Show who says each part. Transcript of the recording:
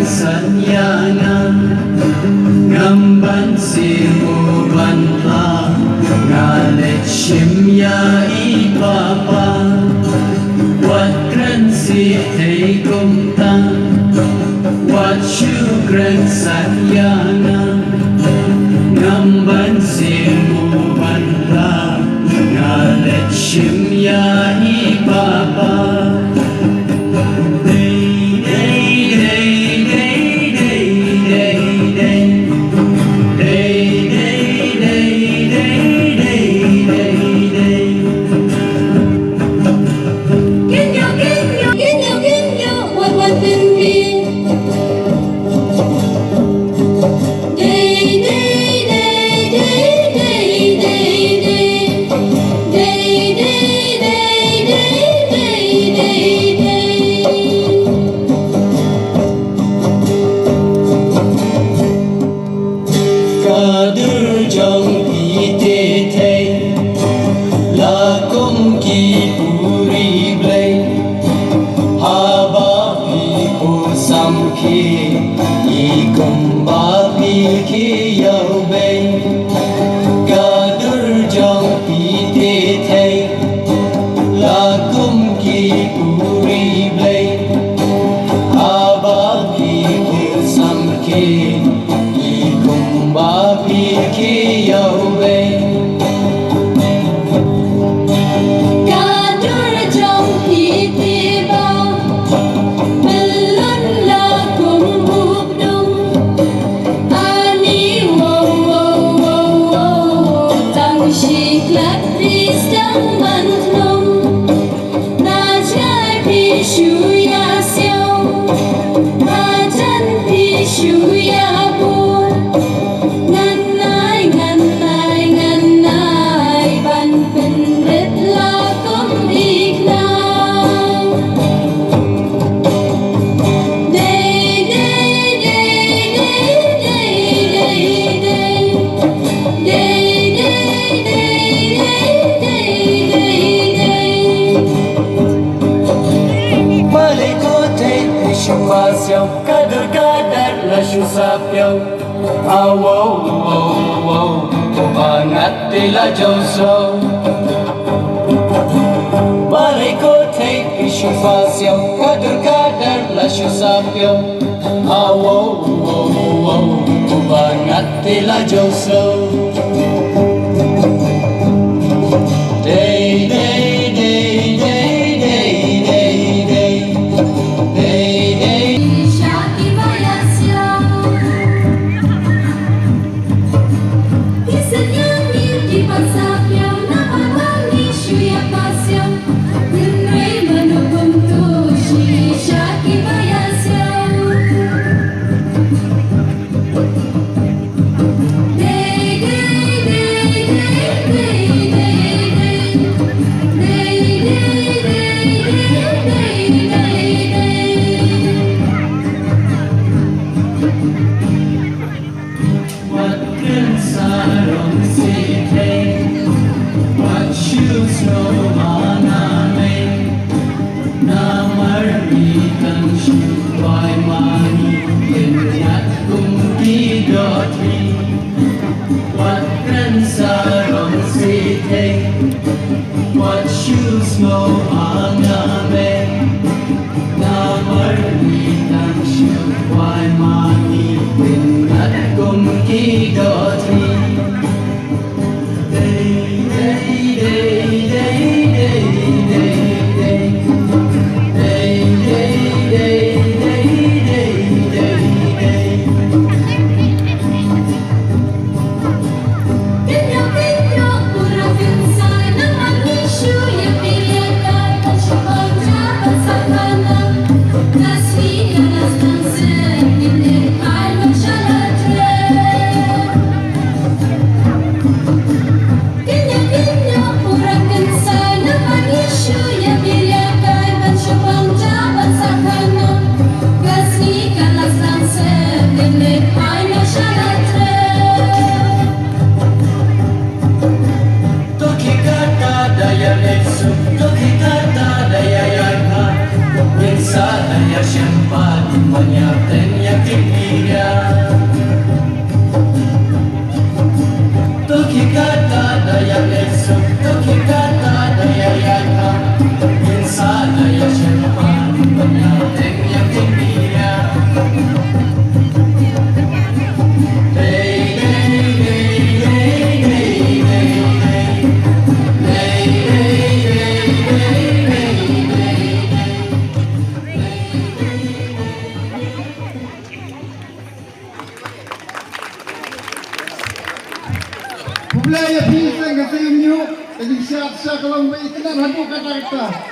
Speaker 1: Sanyana ngamban si mubantla ngalet shimya ipapa watran si te kumta wat shukran sanyana ngamban si mubantla ngalet shimya ipapa
Speaker 2: La Joso Balay ko take isyu fasyo Kadar la syusapyo Awo Bangat la Joso Day day day day day day day day day
Speaker 3: Shaki Bayasyo Disenyani di pasapyo Napatangi syuya pasyo Nunray manubuntu Shaki Bayasyo Day day day day day day
Speaker 1: What can sarong sitay what shoes no maname na marmitan shuway mani kenyat kung kidotri what can sarong sitay what shoes no maname na marmitan shuway mani kenyat kung kidotri day leksu Toki kata daya yaka Insa daya syampa Banyak dan yakin dia Toki kata daya leksu Toki kata daya yaka Insa daya syampa Banyak dan yakin dia
Speaker 4: Pulaya pinsan kasi inyo, kasi siya kalau may itinan hadu kata kita.